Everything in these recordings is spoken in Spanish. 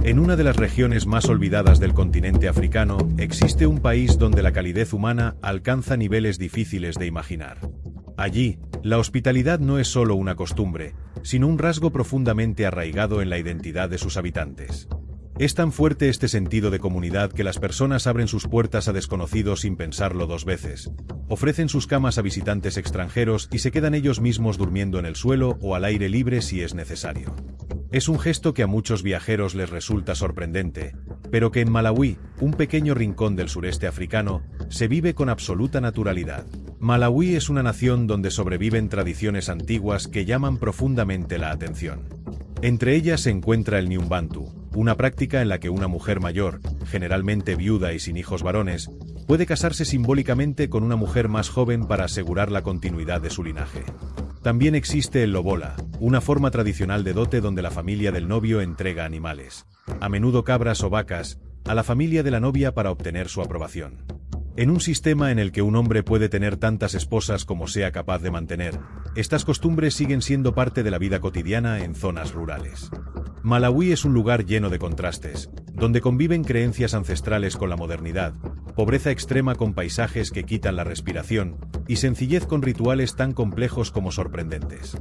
En una de las regiones más olvidadas del continente africano, existe un país donde la calidez humana alcanza niveles difíciles de imaginar. Allí, la hospitalidad no es solo una costumbre, sino un rasgo profundamente arraigado en la identidad de sus habitantes. Es tan fuerte este sentido de comunidad que las personas abren sus puertas a desconocidos sin pensarlo dos veces, ofrecen sus camas a visitantes extranjeros y se quedan ellos mismos durmiendo en el suelo o al aire libre si es necesario. Es un gesto que a muchos viajeros les resulta sorprendente, pero que en Malawi, un pequeño rincón del sureste africano, se vive con absoluta naturalidad. Malawi es una nación donde sobreviven tradiciones antiguas que llaman profundamente la atención. Entre ellas se encuentra el Nyumbantu, una práctica en la que una mujer mayor, generalmente viuda y sin hijos varones, puede casarse simbólicamente con una mujer más joven para asegurar la continuidad de su linaje. También existe el lobola, una forma tradicional de dote donde la familia del novio entrega animales, a menudo cabras o vacas, a la familia de la novia para obtener su aprobación. En un sistema en el que un hombre puede tener tantas esposas como sea capaz de mantener, estas costumbres siguen siendo parte de la vida cotidiana en zonas rurales. Malawi es un lugar lleno de contrastes, donde conviven creencias ancestrales con la modernidad, pobreza extrema con paisajes que quitan la respiración, y sencillez con rituales tan complejos como sorprendentes.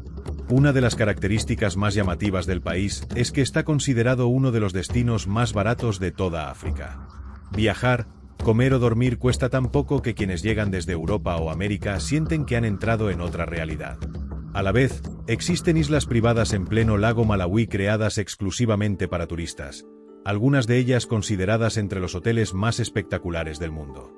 Una de las características más llamativas del país es que está considerado uno de los destinos más baratos de toda África. Viajar, comer o dormir cuesta tan poco que quienes llegan desde Europa o América sienten que han entrado en otra realidad. A la vez, existen islas privadas en pleno lago Malawi creadas exclusivamente para turistas, algunas de ellas consideradas entre los hoteles más espectaculares del mundo.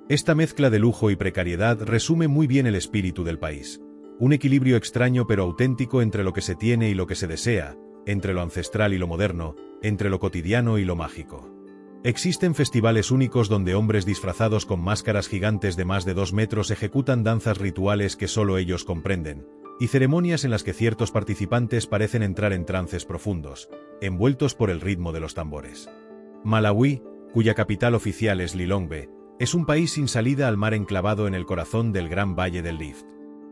Esta mezcla de lujo y precariedad resume muy bien el espíritu del país. Un equilibrio extraño pero auténtico entre lo que se tiene y lo que se desea, entre lo ancestral y lo moderno, entre lo cotidiano y lo mágico. Existen festivales únicos donde hombres disfrazados con máscaras gigantes de más de 2 metros ejecutan danzas rituales que solo ellos comprenden, y ceremonias en las que ciertos participantes parecen entrar en trances profundos, envueltos por el ritmo de los tambores. Malawi, cuya capital oficial es Lilongwe, es un país sin salida al mar enclavado en el corazón del Gran Valle del Rift.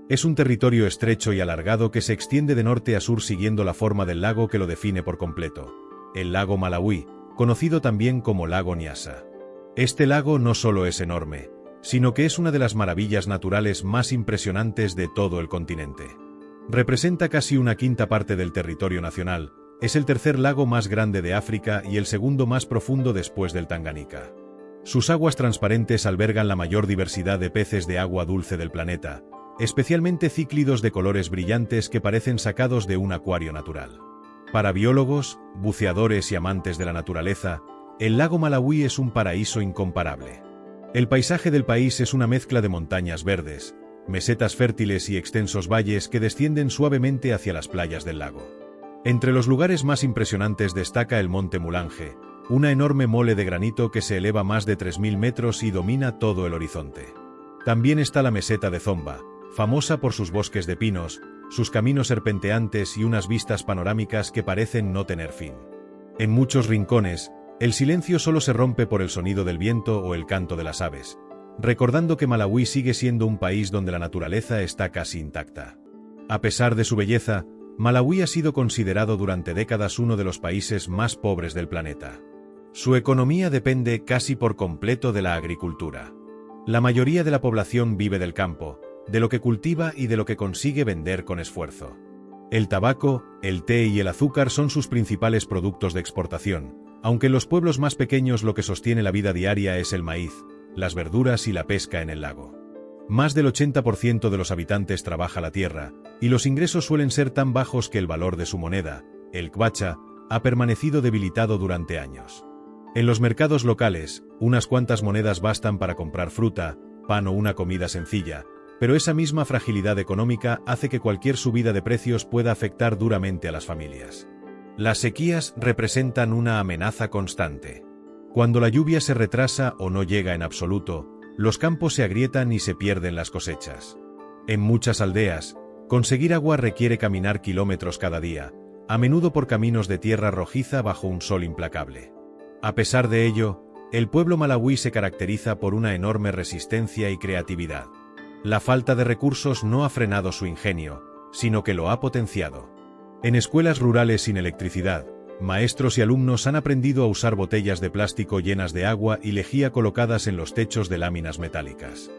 Es un territorio estrecho y alargado que se extiende de norte a sur siguiendo la forma del lago que lo define por completo, el lago Malawi, conocido también como lago Nyasa. Este lago no solo es enorme, sino que es una de las maravillas naturales más impresionantes de todo el continente. Representa casi una quinta parte del territorio nacional, es el tercer lago más grande de África y el segundo más profundo después del Tanganica. Sus aguas transparentes albergan la mayor diversidad de peces de agua dulce del planeta, especialmente cíclidos de colores brillantes que parecen sacados de un acuario natural. Para biólogos, buceadores y amantes de la naturaleza, el lago Malawi es un paraíso incomparable. El paisaje del país es una mezcla de montañas verdes, mesetas fértiles y extensos valles que descienden suavemente hacia las playas del lago. Entre los lugares más impresionantes destaca el Monte Mulanje, una enorme mole de granito que se eleva más de 3000 metros y domina todo el horizonte. También está la meseta de Zomba, famosa por sus bosques de pinos, sus caminos serpenteantes y unas vistas panorámicas que parecen no tener fin. En muchos rincones, el silencio solo se rompe por el sonido del viento o el canto de las aves, recordando que Malawi sigue siendo un país donde la naturaleza está casi intacta. A pesar de su belleza, Malawi ha sido considerado durante décadas uno de los países más pobres del planeta. Su economía depende casi por completo de la agricultura. La mayoría de la población vive del campo, de lo que cultiva y de lo que consigue vender con esfuerzo. El tabaco, el té y el azúcar son sus principales productos de exportación, aunque en los pueblos más pequeños lo que sostiene la vida diaria es el maíz, las verduras y la pesca en el lago. Más del 80% de los habitantes trabaja la tierra, y los ingresos suelen ser tan bajos que el valor de su moneda, el kwacha, ha permanecido debilitado durante años. En los mercados locales, unas cuantas monedas bastan para comprar fruta, pan o una comida sencilla, pero esa misma fragilidad económica hace que cualquier subida de precios pueda afectar duramente a las familias. Las sequías representan una amenaza constante. Cuando la lluvia se retrasa o no llega en absoluto, los campos se agrietan y se pierden las cosechas. En muchas aldeas, conseguir agua requiere caminar kilómetros cada día, a menudo por caminos de tierra rojiza bajo un sol implacable. A pesar de ello, el pueblo malawí se caracteriza por una enorme resistencia y creatividad. La falta de recursos no ha frenado su ingenio, sino que lo ha potenciado. En escuelas rurales sin electricidad, Maestros y alumnos han aprendido a usar botellas de plástico llenas de agua y lejía colocadas en los techos de láminas metálicas.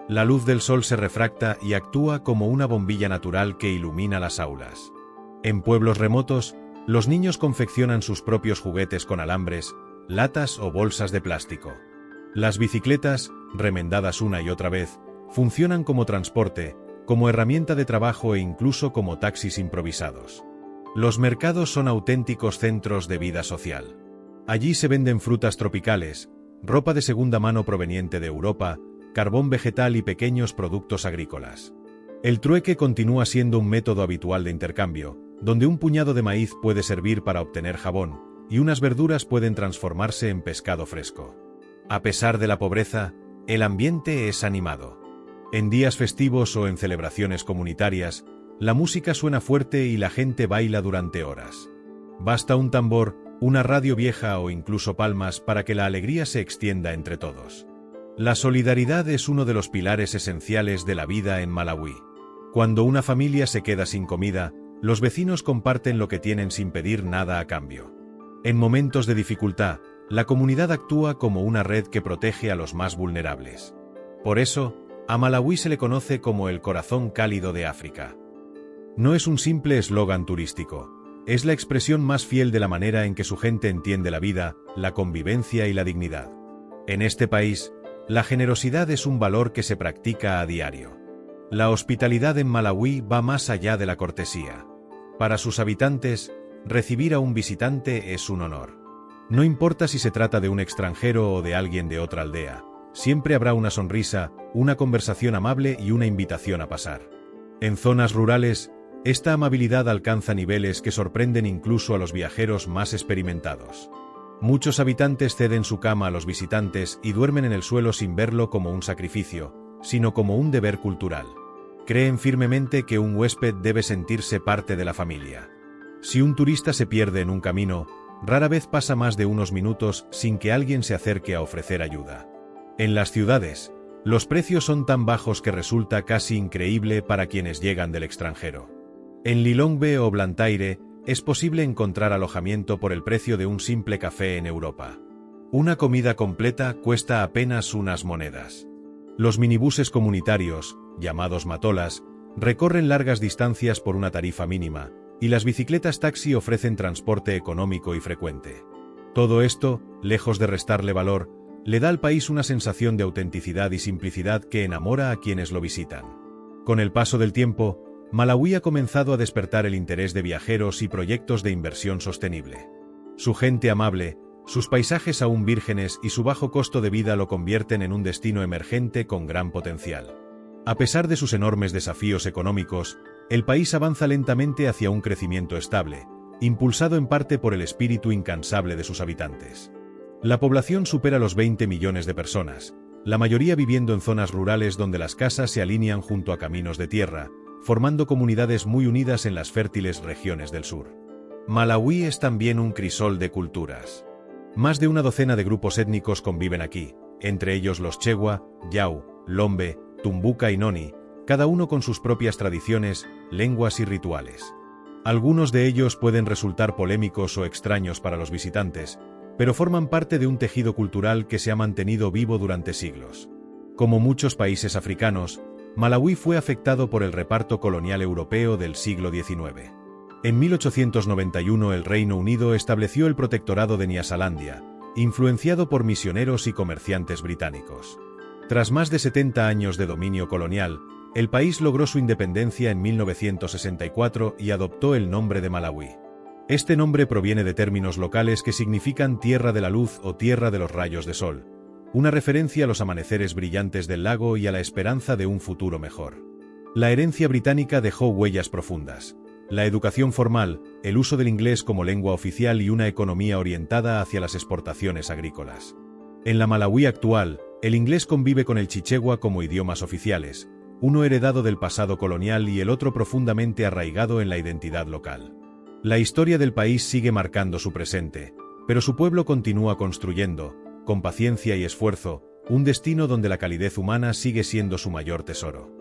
La luz del sol se refracta y actúa como una bombilla natural que ilumina las aulas. En pueblos remotos, los niños confeccionan sus propios juguetes con alambres, latas o bolsas de plástico. Las bicicletas, remendadas una y otra vez, funcionan como transporte, como herramienta de trabajo e incluso como taxis improvisados. Los mercados son auténticos centros de vida social. Allí se venden frutas tropicales, ropa de segunda mano proveniente de Europa, carbón vegetal y pequeños productos agrícolas. El trueque continúa siendo un método habitual de intercambio, donde un puñado de maíz puede servir para obtener jabón, y unas verduras pueden transformarse en pescado fresco. A pesar de la pobreza, el ambiente es animado. En días festivos o en celebraciones comunitarias, la música suena fuerte y la gente baila durante horas. Basta un tambor, una radio vieja o incluso palmas para que la alegría se extienda entre todos. La solidaridad es uno de los pilares esenciales de la vida en Malawi. Cuando una familia se queda sin comida, los vecinos comparten lo que tienen sin pedir nada a cambio. En momentos de dificultad, la comunidad actúa como una red que protege a los más vulnerables. Por eso, a Malawi se le conoce como el corazón cálido de África. No es un simple eslogan turístico, es la expresión más fiel de la manera en que su gente entiende la vida, la convivencia y la dignidad. En este país, la generosidad es un valor que se practica a diario. La hospitalidad en Malawi va más allá de la cortesía. Para sus habitantes, recibir a un visitante es un honor. No importa si se trata de un extranjero o de alguien de otra aldea, siempre habrá una sonrisa, una conversación amable y una invitación a pasar. En zonas rurales, esta amabilidad alcanza niveles que sorprenden incluso a los viajeros más experimentados. Muchos habitantes ceden su cama a los visitantes y duermen en el suelo sin verlo como un sacrificio, sino como un deber cultural. Creen firmemente que un huésped debe sentirse parte de la familia. Si un turista se pierde en un camino, rara vez pasa más de unos minutos sin que alguien se acerque a ofrecer ayuda. En las ciudades, los precios son tan bajos que resulta casi increíble para quienes llegan del extranjero. En Lilongwe o Blantyre, es posible encontrar alojamiento por el precio de un simple café en Europa. Una comida completa cuesta apenas unas monedas. Los minibuses comunitarios, llamados matolas, recorren largas distancias por una tarifa mínima, y las bicicletas taxi ofrecen transporte económico y frecuente. Todo esto, lejos de restarle valor, le da al país una sensación de autenticidad y simplicidad que enamora a quienes lo visitan. Con el paso del tiempo, Malawi ha comenzado a despertar el interés de viajeros y proyectos de inversión sostenible. Su gente amable, sus paisajes aún vírgenes y su bajo costo de vida lo convierten en un destino emergente con gran potencial. A pesar de sus enormes desafíos económicos, el país avanza lentamente hacia un crecimiento estable, impulsado en parte por el espíritu incansable de sus habitantes. La población supera los 20 millones de personas, la mayoría viviendo en zonas rurales donde las casas se alinean junto a caminos de tierra, formando comunidades muy unidas en las fértiles regiones del sur. Malawi es también un crisol de culturas. Más de una docena de grupos étnicos conviven aquí, entre ellos los Chewa, Yao, Lombe, Tumbuka y Noni, cada uno con sus propias tradiciones, lenguas y rituales. Algunos de ellos pueden resultar polémicos o extraños para los visitantes, pero forman parte de un tejido cultural que se ha mantenido vivo durante siglos. Como muchos países africanos, Malawi fue afectado por el reparto colonial europeo del siglo XIX. En 1891 el Reino Unido estableció el protectorado de Nyasalandia, influenciado por misioneros y comerciantes británicos. Tras más de 70 años de dominio colonial, el país logró su independencia en 1964 y adoptó el nombre de Malawi. Este nombre proviene de términos locales que significan tierra de la luz o tierra de los rayos de sol, una referencia a los amaneceres brillantes del lago y a la esperanza de un futuro mejor. La herencia británica dejó huellas profundas. La educación formal, el uso del inglés como lengua oficial y una economía orientada hacia las exportaciones agrícolas. En la Malawi actual, el inglés convive con el chichewa como idiomas oficiales, uno heredado del pasado colonial y el otro profundamente arraigado en la identidad local. La historia del país sigue marcando su presente, pero su pueblo continúa construyendo, con paciencia y esfuerzo, un destino donde la calidez humana sigue siendo su mayor tesoro.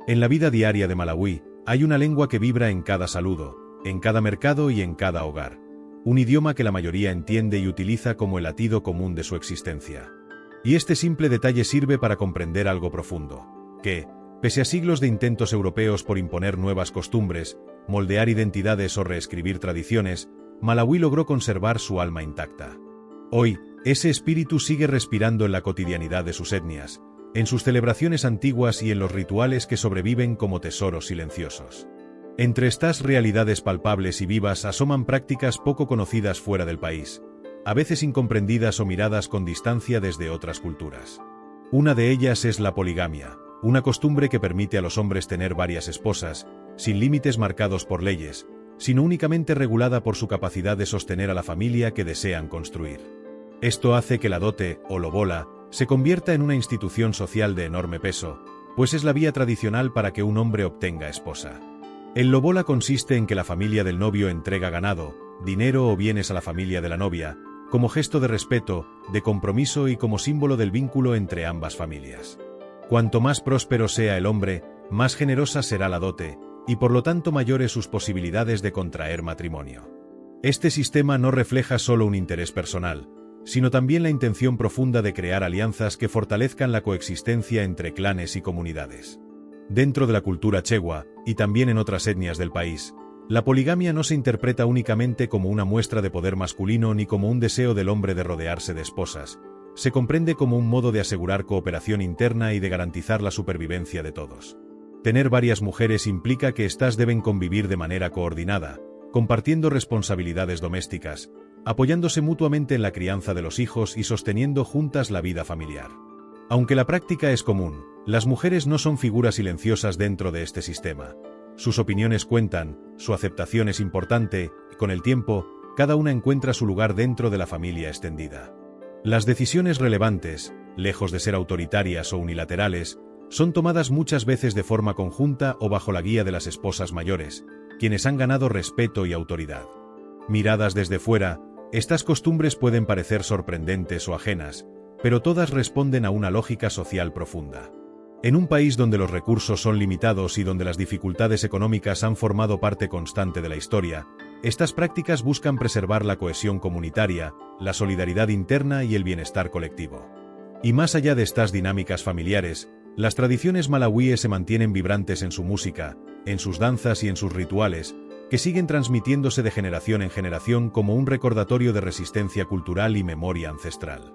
En la vida diaria de Malawi, hay una lengua que vibra en cada saludo, en cada mercado y en cada hogar. un idioma que la mayoría entiende y utiliza como el latido común de su existencia. Y este simple detalle sirve para comprender algo profundo, que, pese a siglos de intentos europeos por imponer nuevas costumbres, moldear identidades o reescribir tradiciones, Malawi logró conservar su alma intacta. Hoy, ese espíritu sigue respirando en la cotidianidad de sus etnias, en sus celebraciones antiguas y en los rituales que sobreviven como tesoros silenciosos. Entre estas realidades palpables y vivas asoman prácticas poco conocidas fuera del país, a veces incomprendidas o miradas con distancia desde otras culturas. Una de ellas es la poligamia, una costumbre que permite a los hombres tener varias esposas, sin límites marcados por leyes, sino únicamente regulada por su capacidad de sostener a la familia que desean construir. Esto hace que la dote, o lobola, se convierta en una institución social de enorme peso, pues es la vía tradicional para que un hombre obtenga esposa. El lobola consiste en que la familia del novio entrega ganado, dinero o bienes a la familia de la novia, como gesto de respeto, de compromiso y como símbolo del vínculo entre ambas familias. Cuanto más próspero sea el hombre, más generosa será la dote, y por lo tanto mayores sus posibilidades de contraer matrimonio. Este sistema no refleja solo un interés personal, sino también la intención profunda de crear alianzas que fortalezcan la coexistencia entre clanes y comunidades. Dentro de la cultura chewa, y también en otras etnias del país, la poligamia no se interpreta únicamente como una muestra de poder masculino ni como un deseo del hombre de rodearse de esposas. Se comprende como un modo de asegurar cooperación interna y de garantizar la supervivencia de todos. Tener varias mujeres implica que éstas deben convivir de manera coordinada, compartiendo responsabilidades domésticas, apoyándose mutuamente en la crianza de los hijos y sosteniendo juntas la vida familiar. Aunque la práctica es común, las mujeres no son figuras silenciosas dentro de este sistema. Sus opiniones cuentan, su aceptación es importante, y con el tiempo, cada una encuentra su lugar dentro de la familia extendida. Las decisiones relevantes, lejos de ser autoritarias o unilaterales, son tomadas muchas veces de forma conjunta o bajo la guía de las esposas mayores, quienes han ganado respeto y autoridad. Miradas desde fuera, estas costumbres pueden parecer sorprendentes o ajenas, pero todas responden a una lógica social profunda. En un país donde los recursos son limitados y donde las dificultades económicas han formado parte constante de la historia, estas prácticas buscan preservar la cohesión comunitaria, la solidaridad interna y el bienestar colectivo. Y más allá de estas dinámicas familiares, las tradiciones malawíes se mantienen vibrantes en su música, en sus danzas y en sus rituales, que siguen transmitiéndose de generación en generación como un recordatorio de resistencia cultural y memoria ancestral.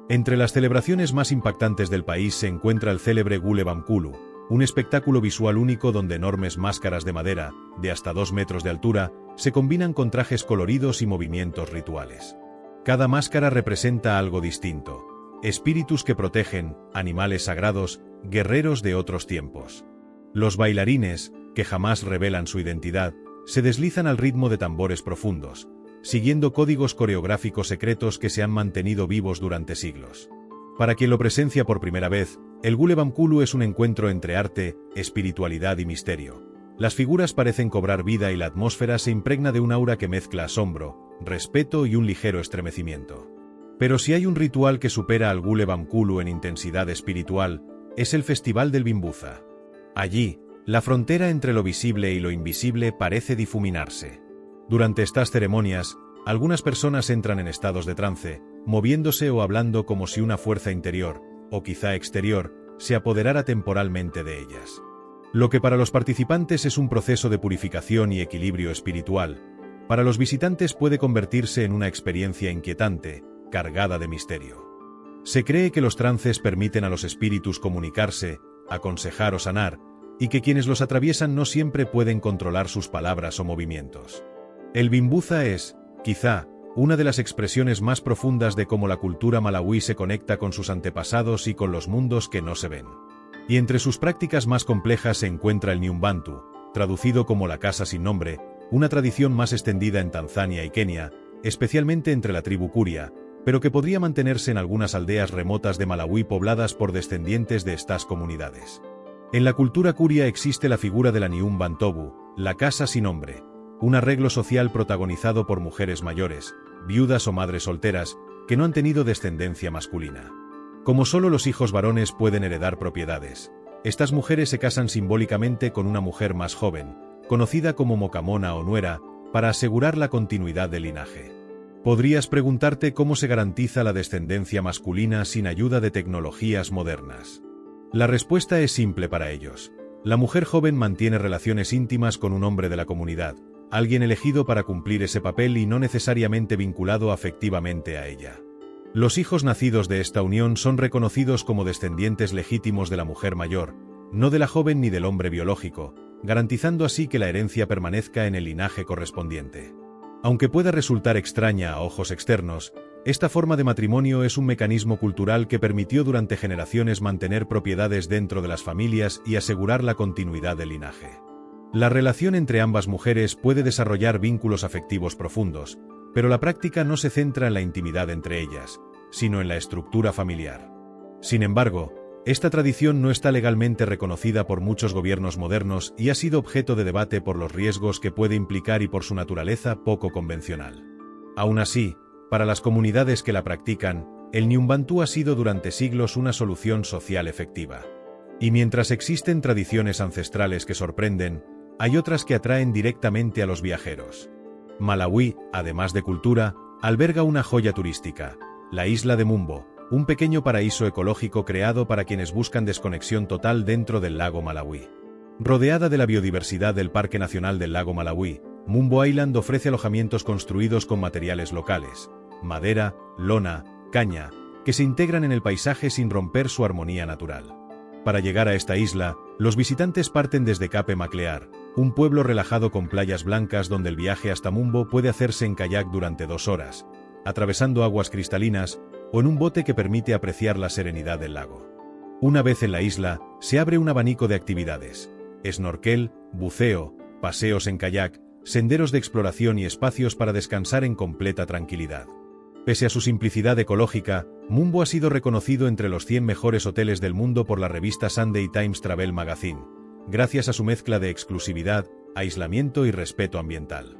Entre las celebraciones más impactantes del país se encuentra el célebre Gule Bamkulu, un espectáculo visual único donde enormes máscaras de madera, de hasta 2 metros de altura, se combinan con trajes coloridos y movimientos rituales. Cada máscara representa algo distinto: espíritus que protegen, animales sagrados, guerreros de otros tiempos. Los bailarines, que jamás revelan su identidad, se deslizan al ritmo de tambores profundos, siguiendo códigos coreográficos secretos que se han mantenido vivos durante siglos. Para quien lo presencia por primera vez, el Gule Bamkulu es un encuentro entre arte, espiritualidad y misterio. Las figuras parecen cobrar vida y la atmósfera se impregna de un aura que mezcla asombro, respeto y un ligero estremecimiento. Pero si hay un ritual que supera al Gule Bamkulu en intensidad espiritual, es el Festival del Bimbuza. Allí, la frontera entre lo visible y lo invisible parece difuminarse. Durante estas ceremonias, algunas personas entran en estados de trance, moviéndose o hablando como si una fuerza interior, o quizá exterior, se apoderara temporalmente de ellas. Lo que para los participantes es un proceso de purificación y equilibrio espiritual, para los visitantes puede convertirse en una experiencia inquietante, cargada de misterio. Se cree que los trances permiten a los espíritus comunicarse, aconsejar o sanar, y que quienes los atraviesan no siempre pueden controlar sus palabras o movimientos. El Bimbuza es, quizá, una de las expresiones más profundas de cómo la cultura malawí se conecta con sus antepasados y con los mundos que no se ven. Y entre sus prácticas más complejas se encuentra el Nyumbantu, traducido como la casa sin nombre, una tradición más extendida en Tanzania y Kenia, especialmente entre la tribu Kuria, pero que podría mantenerse en algunas aldeas remotas de Malawi pobladas por descendientes de estas comunidades. En la cultura Kuria existe la figura de la Nyumbantobu, la casa sin nombre, un arreglo social protagonizado por mujeres mayores, viudas o madres solteras, que no han tenido descendencia masculina. Como solo los hijos varones pueden heredar propiedades, estas mujeres se casan simbólicamente con una mujer más joven, conocida como mokamona o nuera, para asegurar la continuidad del linaje. Podrías preguntarte cómo se garantiza la descendencia masculina sin ayuda de tecnologías modernas. La respuesta es simple para ellos. La mujer joven mantiene relaciones íntimas con un hombre de la comunidad, alguien elegido para cumplir ese papel y no necesariamente vinculado afectivamente a ella. Los hijos nacidos de esta unión son reconocidos como descendientes legítimos de la mujer mayor, no de la joven ni del hombre biológico, garantizando así que la herencia permanezca en el linaje correspondiente. Aunque pueda resultar extraña a ojos externos, esta forma de matrimonio es un mecanismo cultural que permitió durante generaciones mantener propiedades dentro de las familias y asegurar la continuidad del linaje. La relación entre ambas mujeres puede desarrollar vínculos afectivos profundos, pero la práctica no se centra en la intimidad entre ellas, sino en la estructura familiar. Sin embargo, esta tradición no está legalmente reconocida por muchos gobiernos modernos y ha sido objeto de debate por los riesgos que puede implicar y por su naturaleza poco convencional. Aún así, para las comunidades que la practican, el Nyumbantu ha sido durante siglos una solución social efectiva. Y mientras existen tradiciones ancestrales que sorprenden, hay otras que atraen directamente a los viajeros. Malawi, además de cultura, alberga una joya turística, la isla de Mumbo, un pequeño paraíso ecológico creado para quienes buscan desconexión total dentro del lago Malawi. Rodeada de la biodiversidad del Parque Nacional del Lago Malawi, Mumbo Island ofrece alojamientos construidos con materiales locales, madera, lona, caña, que se integran en el paisaje sin romper su armonía natural. Para llegar a esta isla, los visitantes parten desde Cape Maclear, un pueblo relajado con playas blancas donde el viaje hasta Mumbo puede hacerse en kayak durante 2 horas, atravesando aguas cristalinas, o en un bote que permite apreciar la serenidad del lago. Una vez en la isla, se abre un abanico de actividades: snorkel, buceo, paseos en kayak, senderos de exploración y espacios para descansar en completa tranquilidad. Pese a su simplicidad ecológica, Mumbo ha sido reconocido entre los 100 mejores hoteles del mundo por la revista Sunday Times Travel Magazine, gracias a su mezcla de exclusividad, aislamiento y respeto ambiental.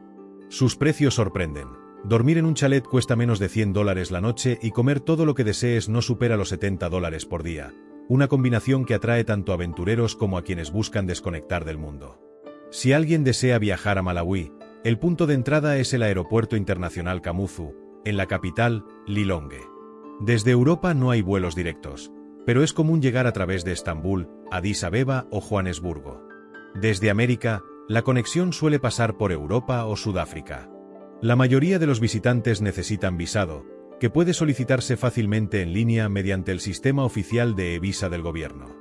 Sus precios sorprenden. Dormir en un chalet cuesta menos de $100 la noche y comer todo lo que desees no supera los $70 por día, una combinación que atrae tanto a aventureros como a quienes buscan desconectar del mundo. Si alguien desea viajar a Malawi, el punto de entrada es el Aeropuerto Internacional Kamuzu, en la capital, Lilongwe. Desde Europa no hay vuelos directos, pero es común llegar a través de Estambul, Addis Abeba o Johannesburgo. Desde América, la conexión suele pasar por Europa o Sudáfrica. La mayoría de los visitantes necesitan visado, que puede solicitarse fácilmente en línea mediante el sistema oficial de e-visa del gobierno.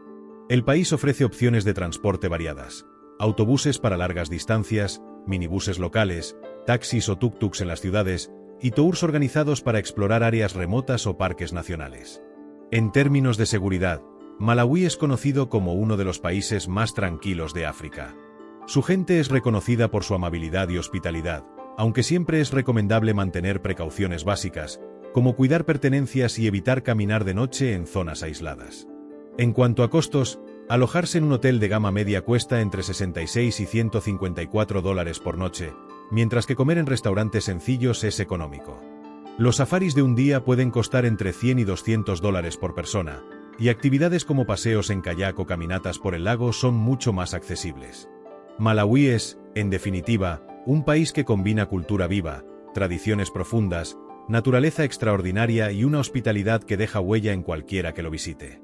El país ofrece opciones de transporte variadas: autobuses para largas distancias, minibuses locales, taxis o tuk-tuks en las ciudades, y tours organizados para explorar áreas remotas o parques nacionales. En términos de seguridad, Malawi es conocido como uno de los países más tranquilos de África. Su gente es reconocida por su amabilidad y hospitalidad, aunque siempre es recomendable mantener precauciones básicas, como cuidar pertenencias y evitar caminar de noche en zonas aisladas. En cuanto a costos, alojarse en un hotel de gama media cuesta entre $66 y $154 por noche, mientras que comer en restaurantes sencillos es económico. Los safaris de un día pueden costar entre $100 y $200 por persona, y actividades como paseos en kayak o caminatas por el lago son mucho más accesibles. Malawi es, en definitiva, un país que combina cultura viva, tradiciones profundas, naturaleza extraordinaria y una hospitalidad que deja huella en cualquiera que lo visite.